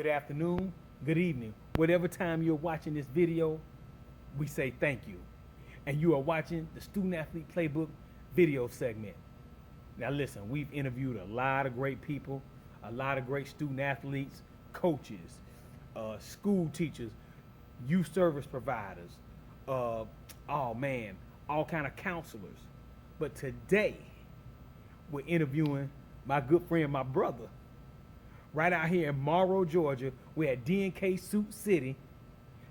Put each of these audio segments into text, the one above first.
good afternoon, good evening. Whatever time you're watching this video, we say thank you. And you are watching the Student Athlete Playbook video segment. Now listen, we've interviewed a lot of great people, a lot of great student athletes, coaches, school teachers, youth service providers, all kind of counselors. But today, we're interviewing my good friend, my brother, right out here in Morrow, Georgia. We're at D&K Suit City.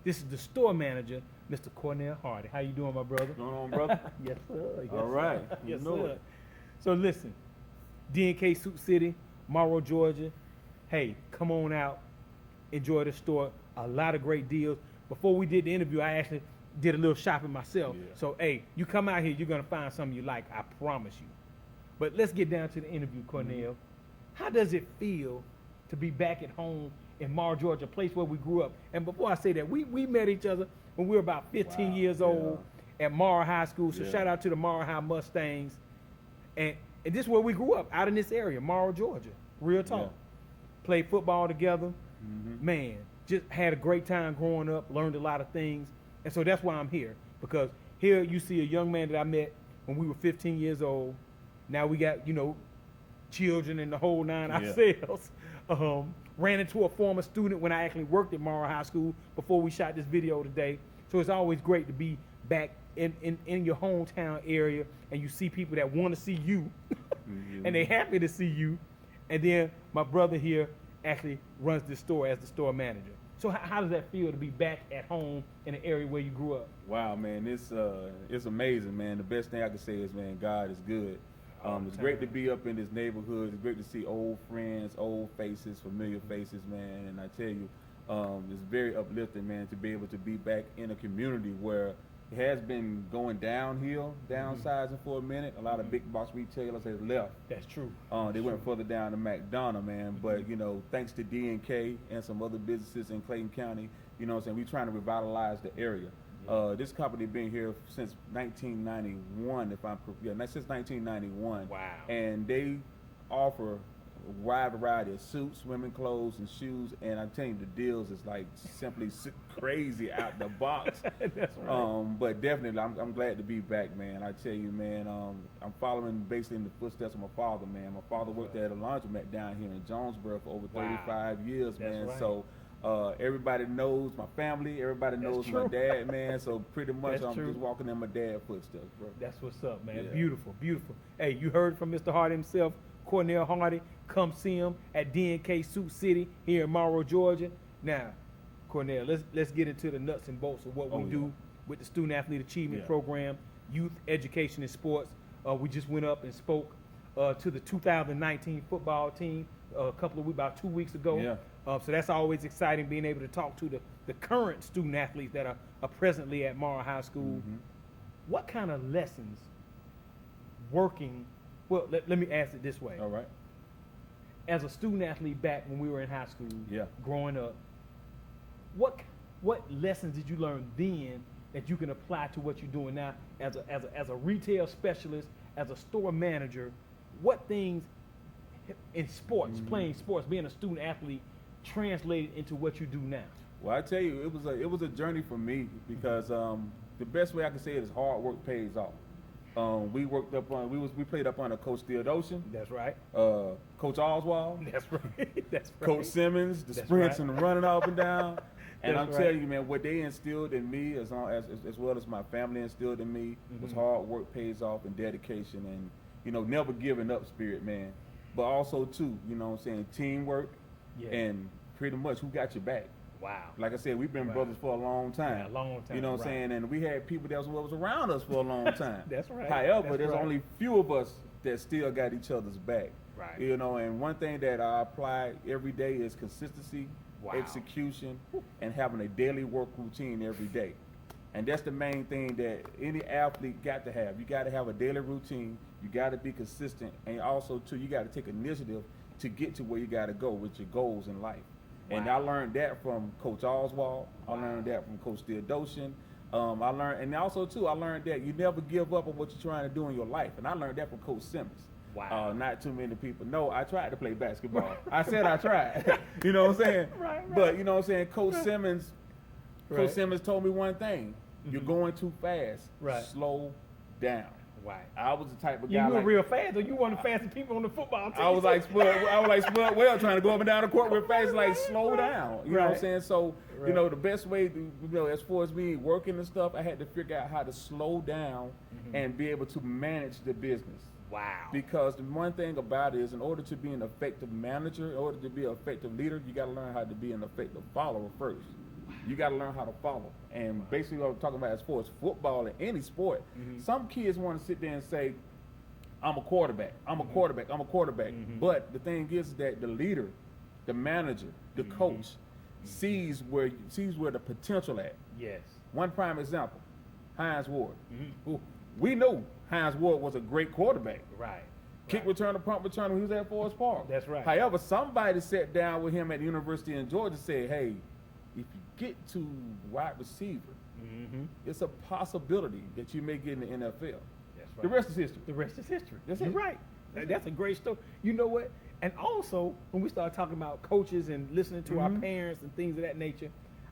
This is the store manager, Mr. Cornell Hardy. How you doing, my brother? What's going on, brother? Yes, sir. Yes, All right. Sir. You Yes, know sir. it. So listen, D&K Suit City, Morrow, Georgia. Hey, come on out. Enjoy the store. A lot of great deals. Before we did the interview, I actually did a little shopping myself. Yeah. So, hey, you come out here, you're going to find something you like. I promise you. But let's get down to the interview, Cornell. How does it feel to be back at home in Morrow, Georgia, a place where we grew up? And before I say that, we met each other when we were about 15 Wow, years old at Morrow High School. So Yeah. shout out to the Morrow High Mustangs. And this is where we grew up, out in this area, Morrow, Georgia. Real talk. Yeah. Played football together. Man, just had a great time growing up, learned a lot of things. And so that's why I'm here. Because here you see a young man that I met when we were 15 years old. Now we got, children and the whole nine ourselves. Ran into a former student when I actually worked at Morrow High School before we shot this video today. So it's always great to be back in your hometown area, and you see people that want to see you and they happy to see you. And then my brother here actually runs this store as the store manager. So how does that feel to be back at home in the area where you grew up? Wow, man, it's amazing, man. The best thing I can say is, man, God is good. It's great to be up in this neighborhood. It's great to see old friends, old faces, familiar faces, man. And I tell you, it's very uplifting, man, to be able to be back in a community where it has been going downhill, downsizing for a minute. A lot of big box retailers has left. That's true. They went further down to McDonough, man. But, thanks to D&K and some other businesses in Clayton County, we're trying to revitalize the area. This company been here since 1991, since 1991. Wow. And they offer a wide variety of suits, women clothes, and shoes. And I'm telling you, the deals is like simply crazy out the box. That's right. But definitely, I'm glad to be back, man. I tell you, man, I'm following basically in the footsteps of my father, man. My father worked at a laundromat down here in Jonesboro for over 35 years, That's man. right. So everybody knows my family. Everybody knows my dad, man. So pretty much I'm just walking in my dad's footsteps, bro. That's what's up, man. Yeah. Beautiful, beautiful. Hey, you heard from Mr. Hardy himself, Cornell Hardy. Come see him at D&K Suit City here in Morrow, Georgia. Now, Cornell, let's get into the nuts and bolts of what we do with the Student Athlete Achievement Program, Youth Education and Sports. We just went up and spoke to the 2019 football team about 2 weeks ago. Yeah. So that's always exciting, being able to talk to the current student athletes that are presently at Morrow High School. What kind of lessons working, well, let me ask it this way. All right. As a student athlete back when we were in high school, Yeah. growing up, what lessons did you learn then that you can apply to what you're doing now as a retail specialist, as a store manager? What things in sports, playing sports, being a student athlete, translated into what you do now? Well, I tell you, it was a journey for me because the best way I can say it is hard work pays off. We played up under Coach Theodosian. That's right. Coach Oswald. That's right. That's right. Coach Simmons, the That's sprints right. and running up and down. And I'm That's telling right. you, man, what they instilled in me, as well as my family instilled in me, was hard work pays off and dedication and, never giving up spirit, man. But also, too, teamwork and pretty much who got your back. Wow. Like I said, we've been brothers for a long time. Yeah, a long time. You know what I'm saying? And we had people that was around us for a long time. That's right. However, That's there's right. only few of us that still got each other's back. Right. And one thing that I apply every day is consistency, execution, and having a daily work routine every day. And that's the main thing that any athlete got to have. You got to have a daily routine. You got to be consistent. And also, too, you got to take initiative to get to where you got to go with your goals in life. And I learned that from Coach Oswald. I learned that from Coach Theodosian. I learned that you never give up on what you're trying to do in your life. And I learned that from Coach Simmons. Wow. Not too many people. No, I tried to play basketball. I said I tried. You know what I'm saying? Right. But you know what I'm saying? Coach Simmons told me one thing. You're Mhm. going too fast. Right. Slow down. Right. I was the type of You guy were like, real fast, or you one of the fastest people on the football team. I was like Spud Well trying to go up and down the court real fast, like slow down. You know what I'm Right. saying? So, Right. you know, the best way to, you know, as far as me working and stuff, I had to figure out how to slow down and be able to manage the business. Wow. Because the one thing about it is, in order to be an effective manager, in order to be an effective leader, you got to learn how to be an effective follower first. You got to learn how to follow. And basically what I'm talking about as far as football and any sport, some kids want to sit there and say, I'm a quarterback, I'm a quarterback, I'm a quarterback. But the thing is that the leader, the manager, the coach sees where the potential at. Yes. One prime example, Hines Ward. Ooh. We know Hines Ward was a great quarterback. Right. Kick returner, punt returner, he was at Forest Park. That's right. However, somebody sat down with him at the University in Georgia and said, hey, if you get to wide receiver, it's a possibility that you may get in the NFL. That's right. The rest is history. The rest is history. That's You're it. right. That's a great story. You know what? And also, when we started talking about coaches and listening to our parents and things of that nature,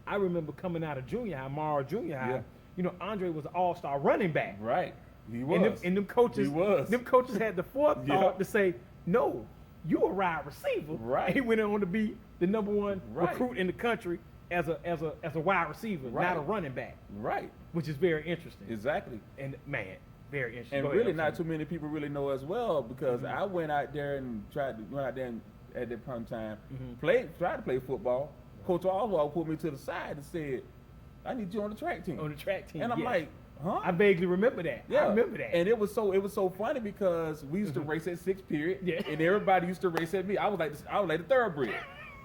I remember coming out of junior high, Morrow Junior High. Yeah. You know, Andre was an all-star running back. Right. He was. And them coaches, He was. them coaches had the forethought to say, no, you a wide receiver. Right. And he went on to be the number one Right. recruit in the country as a wide receiver, Right. not a running back, Right. which is very interesting. Exactly. And man, very interesting. And Go ahead, really I'm not sorry. too many people really know as well, because I went out there and tried at that point in time, tried to play football. Coach Oswald pulled me to the side and said, I need you on the track team. On the track team, And I'm yes. like, huh? I vaguely remember that. Yeah, I remember that. And it was so funny because we used to race at 6th period, Yeah. and everybody used to race at me. I was like the thoroughbred.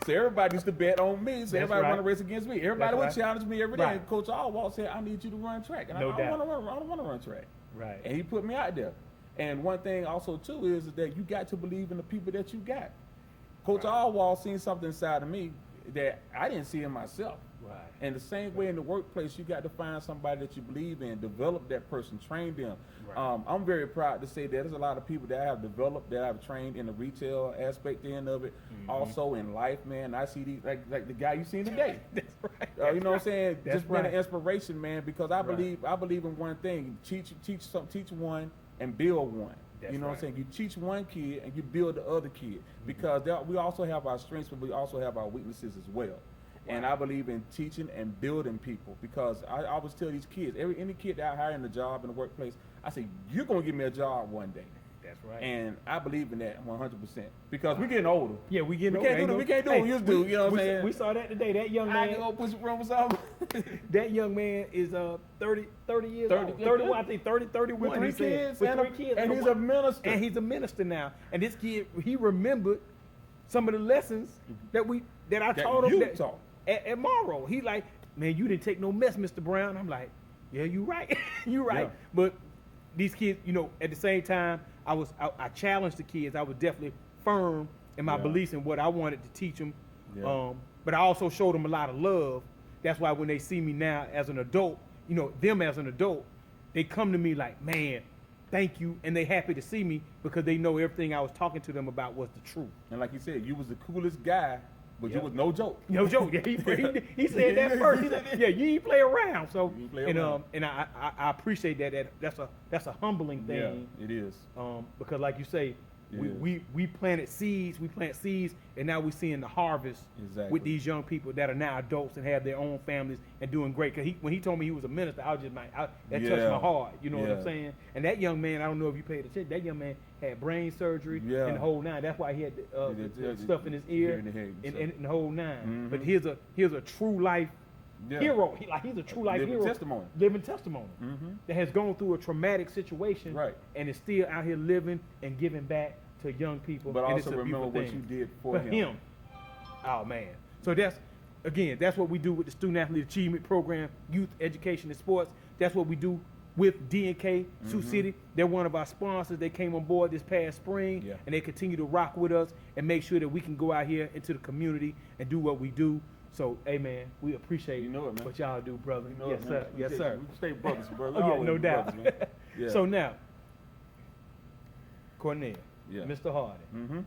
So everybody used to bet on me. So everybody right. want to race against me. Everybody would That's right. challenge me every day. Right. And Coach Oswald said, I need you to run track. And No I doubt. don't want to run track. Right. And he put me out there. And one thing also too is that you got to believe in the people that you got. Coach Oswald seen something inside of me that I didn't see in myself. Right. And the same way in the workplace, you got to find somebody that you believe in, develop that person, train them. Right. I'm very proud to say that there's a lot of people that I have developed, that I've trained in the retail aspect end of it, also in life, man. I see these, like the guy you seen today. That's right. You know what I'm saying? That's Just been right. an inspiration, man, because I believe in one thing: teach one and build one. That's you know what I'm right. saying? You teach one kid and you build the other kid, because we also have our strengths, but we also have our weaknesses as well. And I believe in teaching and building people, because I always tell these kids, any kid that I hire in the job in the workplace, I say, you're gonna give me a job one day. That's right. And I believe in that 100%, because we're getting older. Yeah, we getting We can't do what we used to do, you know what I'm saying? We saw that today. That young I man, can go push around with something. that young man is 30 years 30, old. yeah, 31, I think 31. With 3 he said. kids, With and 3 kids. and he's a minister. And he's a minister now. And this kid, he remembered some of the lessons that I taught him you taught. At Morrow. He like, man, you didn't take no mess, Mr. Brown. I'm like, yeah, you right. You right. Yeah. But these kids, you know, at the same time, I challenged the kids. I was definitely firm in my beliefs in what I wanted to teach them. Yeah. But I also showed them a lot of love. That's why when they see me now as an adult, you know, them as an adult, they come to me like, man, thank you. And they happy to see me because they know everything I was talking to them about was the truth. And like you said, you was the coolest guy, but you was no joke. No joke. Yeah, he said that first. He said, yeah, you ain't play around. So, You ain't play around. and I appreciate that. That's a humbling thing. Yeah, it is. Because like you say, It we planted seeds, and now we're seeing the harvest Exactly. with these young people that are now adults and have their own families and doing great. Cause when he told me he was a minister, I was just like, that touched Yeah. my heart. You know what I'm Yeah. saying? And that young man, I don't know if you paid attention. That young man had brain surgery Yeah. and the whole nine. That's why he had the stuff in his ear Ear and the head and stuff. and the whole nine. Mhm. But here's a true life Yeah. hero. He's a true life Living hero. testimony. Living testimony. Mhm. That has gone through a traumatic situation, Right. and is still out here living and giving back to young people. But and also it's a remember beautiful what thing. you did for him. Oh man. So that's what we do with the Student Athlete Achievement Program, Youth Education and Sports. That's what we do with D&K, Sioux City. They're one of our sponsors. They came on board this past spring, Yeah. and they continue to rock with us and make sure that we can go out here into the community and do what we do. So, hey man, we appreciate You know it, man. what y'all do, brother. You know Yes, it, sir. man. Yes, sir. We stay brothers, brother. Oh, yeah, Always no be doubt. brothers, man. Yeah. So now, Cornell, Yeah. Mr. Hardy. Mm-hmm.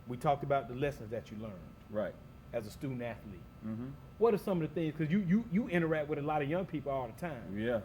We talked about the lessons that you learned Right. as a student athlete. Mm-hmm. What are some of the things, because you interact with a lot of young people all the time. Yeah.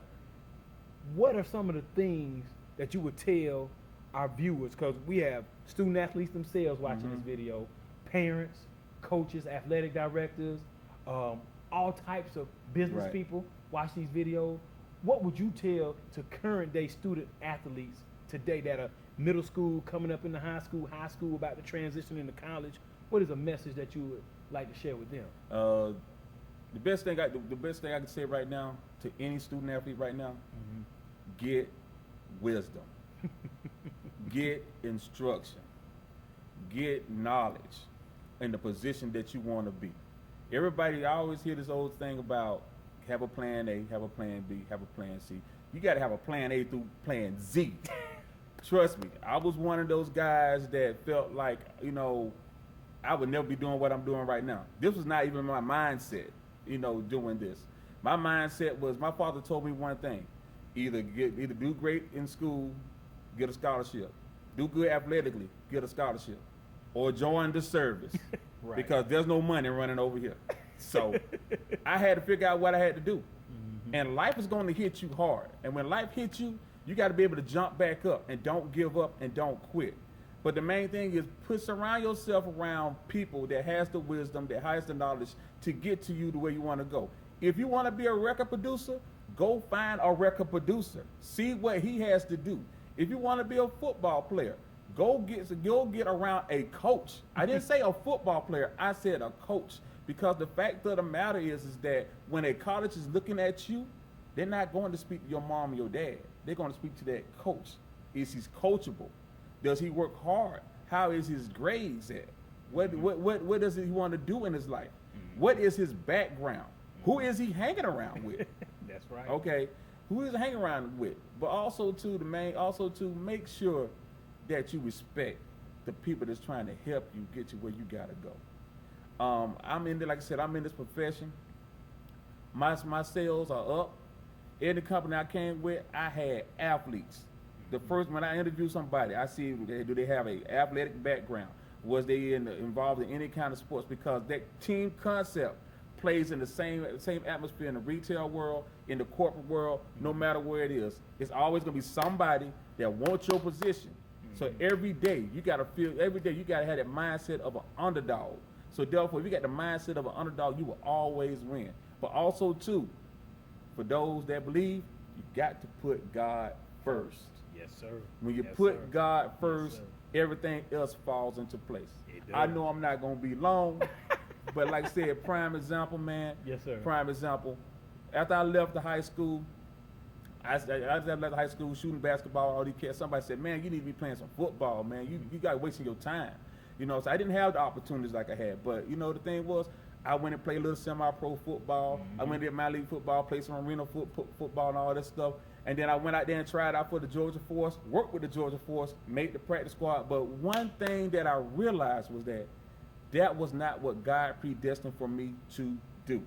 What are some of the things that you would tell our viewers, because we have student athletes themselves watching this video, parents, coaches, athletic directors, all types of business people watch these videos. What would you tell to current day student athletes today that are middle school, coming up into high school, about to transition into college? What is a message that you would like to share with them? The best thing I can say right now to any student athlete right now, get wisdom, get instruction, get knowledge in the position that you want to be. Everybody, I always hear this old thing about have a plan A, have a plan B, have a plan C. You got to have a plan A through plan Z. Trust me, I was one of those guys that felt like, you know, I would never be doing what I'm doing right now. This was not even my mindset, you know, doing this. My mindset was, my father told me one thing: either do great in school, get a scholarship, do good athletically, get a scholarship, or join the service. Right. Because there's no money running over here. So I had to figure out what I had to do. And life is going to hit you hard. And when life hits you, you got to be able to jump back up and don't give up and don't quit. But the main thing is surround yourself around people that has the wisdom, that has the knowledge to get to you the way you want to go. If you want to be a record producer, go find a record producer. See what he has to do. If you want to be a football player, go get around a coach. I didn't say a football player, I said a coach. Because the fact of the matter is that when a college is looking at you, they're not going to speak to your mom or your dad. They're going to speak to that coach. Is he coachable? Does he work hard? How is his grades at? What does he want to do in his life? What is his background? Who is he hanging around with? That's right. Okay, who is he hanging around with? But also to make sure that you respect the people that's trying to help you get you where you gotta go. Like I said, I'm in this profession. My sales are up. In the company I came with, I had athletes. The first, when I interview somebody, I see, do they have an athletic background? Was they involved in any kind of sports? Because that team concept plays in the same atmosphere in the retail world, in the corporate world, no matter where it is. It's always gonna be somebody that wants your position. So every day you gotta have that mindset of an underdog. So therefore, if you got the mindset of an underdog, you will always win. But also too, for those that believe, you got to put God first. Yes, sir. When you put God first, everything else falls into place. I know I'm not gonna be long, but like I said, prime example, man. Yes, sir. Prime example. After I left the high school, I left the high school shooting basketball, all these kids. Somebody said, man, you need to be playing some football, man. You got wasting your time. You know, so I didn't have the opportunities like I had. But, you know, the thing was, I went and played a little semi-pro football. I went and did my league football, played some arena football and all that stuff. And then I went out there and tried out for the Georgia Force, worked with the Georgia Force, made the practice squad. But one thing that I realized was that was not what God predestined for me to do.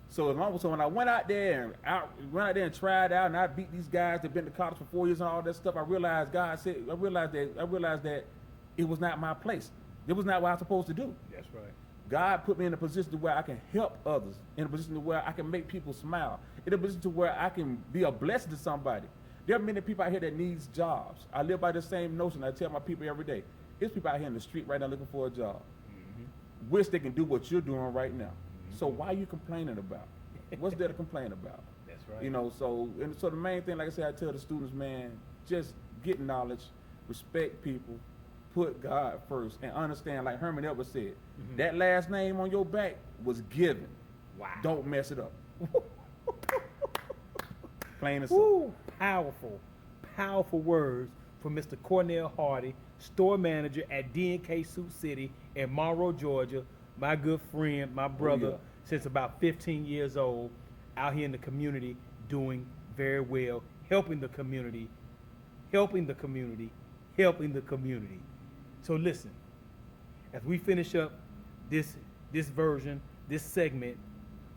So when I went out there and tried out, and I beat these guys that been to college for 4 years and all that stuff, I realized that it was not my place. It was not what I was supposed to do. That's right. God put me in a position to where I can help others, in a position to where I can make people smile, in a position to where I can be a blessing to somebody. There are many people out here that needs jobs. I live by the same notion. I tell my people every day, there's people out here in the street right now looking for a job. Wish they can do what you're doing right now. So why are you complaining about? What's there to complain about? That's right. You know, so the main thing, like I said, I tell the students, man, just get knowledge, respect people, put God first, and understand, like Herman Edwards said, that last name on your back was given. Wow. Don't mess it up. Plain and simple. Powerful words from Mr. Cornell Hardy, store manager at D&K Suit City in Morrow, Georgia. My good friend, my brother, since about 15 years old, out here in the community, doing very well, helping the community. So listen, as we finish up this version, this segment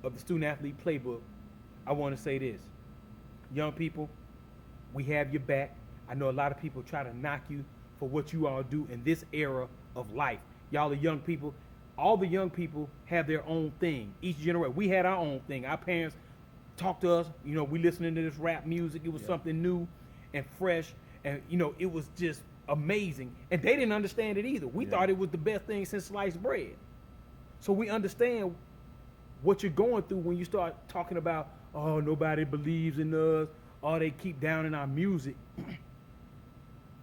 of the Student Athlete Playbook, I want to say this. Young people, we have your back. I know a lot of people try to knock you for what you all do in this era of life. Y'all are young people. All the young people have their own thing. Each generation, we had our own thing. Our parents talked to us. You know, we listening to this rap music. It was something new and fresh, and you know, it was just amazing. And they didn't understand it either. We thought it was the best thing since sliced bread. So we understand what you're going through when you start talking about, oh, nobody believes in us, or they keep down in our music.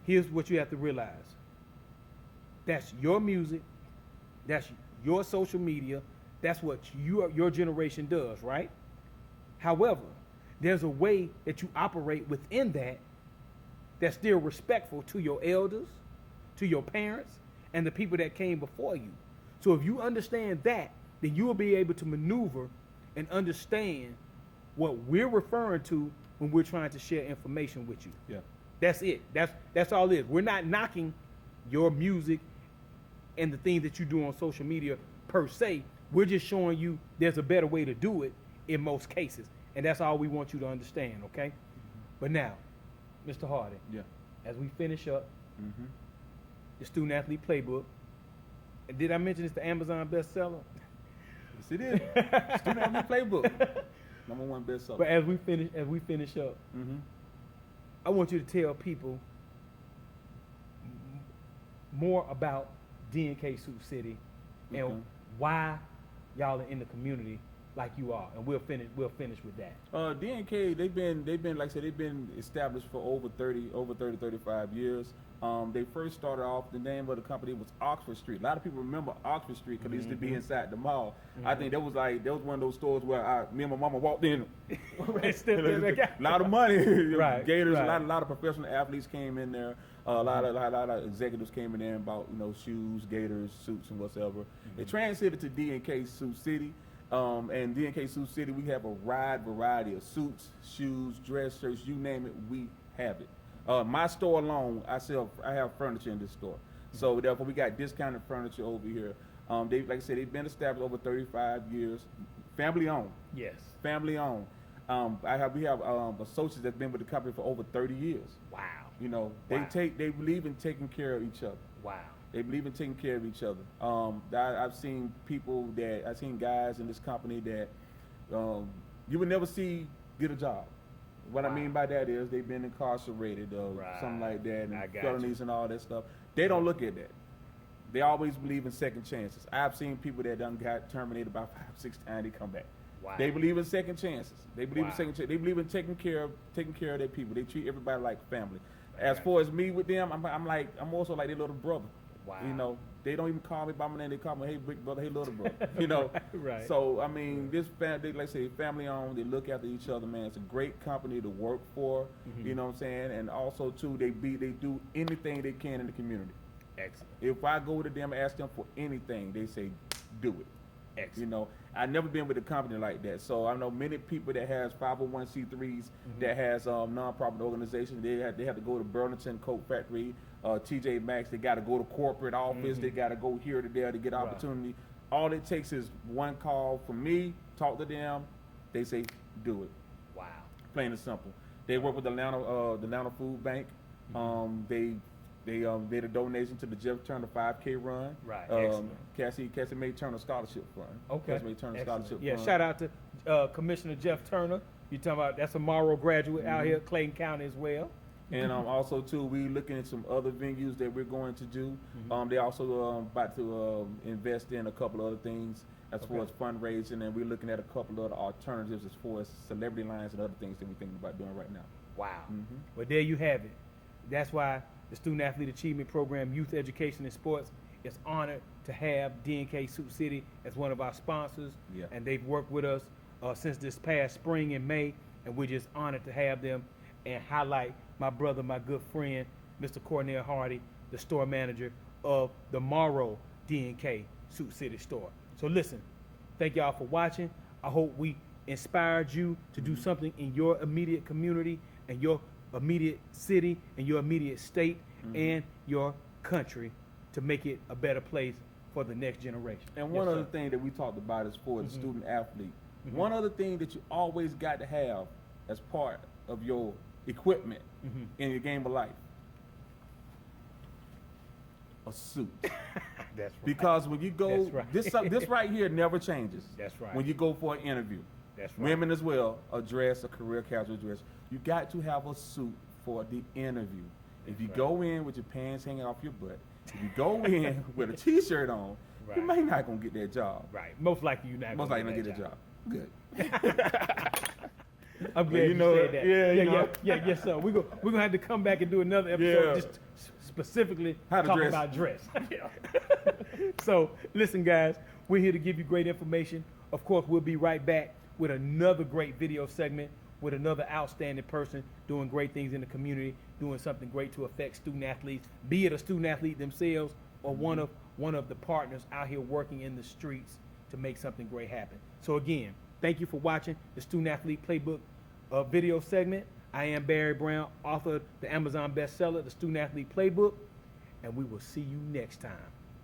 Here's what you have to realize. That's your music. That's your social media. That's what your generation does, right? However, there's a way that you operate within that that's still respectful to your elders, to your parents, and the people that came before you. So if you understand that, then you will be able to maneuver and understand what we're referring to when we're trying to share information with you. Yeah. That's it. That's all it is. We're not knocking your music and the things that you do on social media per se. We're just showing you there's a better way to do it in most cases. And that's all we want you to understand, okay? But now, Mr. Hardy, as we finish up, the Student Athlete Playbook, and did I mention it's the Amazon bestseller? Yes, it is. Student Athlete Playbook, #1 bestseller. But as we finish up, I want you to tell people more about D&K Sioux City and why y'all are in the community like you are, and we'll finish with that. D&K, they've been like I said, they've been established for over 35 years. They first started off, the name of the company was Oxford Street. A lot of people remember Oxford Street because it used to be inside the mall. I think that was one of those stores where me and my mama walked in. A lot of money. Right, Gators, right. a lot of professional athletes came in there. A lot of executives came in there and bought, shoes, Gators, suits, and whatever. They transited to D&K Sioux City. And D&K Sioux City, we have a wide variety of suits, shoes, dress shirts, you name it, we have it. My store alone, I have furniture in this store. So therefore we got discounted furniture over here. Like I said, they've been established over 35 years. Family owned. Yes. Family owned. We have associates that's been with the company for over 30 years. Wow. They believe in taking care of each other. Wow. They believe in taking care of each other. I've seen guys in this company that you would never see get a job. What I mean by that is they've been incarcerated or something like that, and felonies and all that stuff. They don't look at that. They always believe in second chances. I've seen people that done got terminated about 5-6 times. They come back. Wow. They believe in second chances. They believe in second chances. They believe in taking care of their people. They treat everybody like family. As far as me with them, I'm also like their little brother. Wow. They don't even call me by my name. They call me, hey, big brother, hey, little brother. Right. So, I mean, this family, like I say, family owned. They look after each other, man. It's a great company to work for. You know what I'm saying? And also, too, they do anything they can in the community. Excellent. If I go to them and ask them for anything, they say, do it. Excellent. I've never been with a company like that. So I know many people that has 501c3s, that has nonprofit organizations. They have to go to Burlington Coat Factory, TJ Maxx. They got to go to corporate office. They got to go here to there to get opportunity. All it takes is one call from me, talk to them. They say, do it. Wow. Plain and simple. They work with the Atlanta Food Bank. They made a donation to the Jeff Turner 5K run. Right. Cassie May Turner Scholarship Fund. Okay. Cassie May Turner Scholarship Fund. Shout out to Commissioner Jeff Turner. You talking about that's a Morrow graduate out here, Clayton County as well. And also too, we looking at some other venues that we're going to do. They also about to invest in a couple other things as far as fundraising, and we're looking at a couple other alternatives as far as celebrity lines and other things that we're thinking about doing right now. Wow. Well, there you have it. That's why the Student Athlete Achievement Program, Youth Education and Sports, is honored to have D&K Sioux City as one of our sponsors. And they've worked with us since this past spring in May, and we're just honored to have them and highlight my brother, my good friend, Mr. Cornell Hardy, the store manager of the Morrow D&K Sioux City store. So listen, thank y'all for watching. I hope we inspired you to do something in your immediate community and your immediate city and your immediate state and your country to make it a better place for the next generation. And one other thing that we talked about is for the student athlete. One other thing that you always got to have as part of your equipment in your game of life. a suit. That's right. Because when you go, That's right. this right here never changes. That's right. When you go for an interview. That's right. Women as well, a career casual dress. You got to have a suit for the interview. If you go in with your pants hanging off your butt, if you go in with a t-shirt on, you may not gonna get that job. Right. Most likely you're not gonna get that job. Good. I'm glad you said that. Yes, sir. We're gonna have to come back and do another episode just specifically talking about dress. So listen, guys, we're here to give you great information. Of course, we'll be right back with another great video segment with another outstanding person doing great things in the community, doing something great to affect student athletes, be it a student athlete themselves or one of the partners out here working in the streets to make something great happen. So again, thank you for watching the Student Athlete Playbook video segment. I am Barry Brown, author of the Amazon bestseller, The Student Athlete Playbook, and we will see you next time.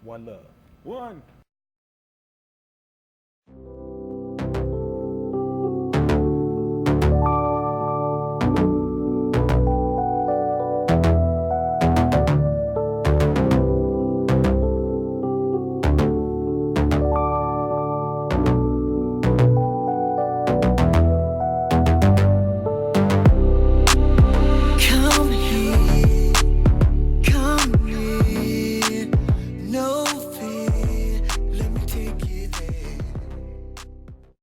One love. One.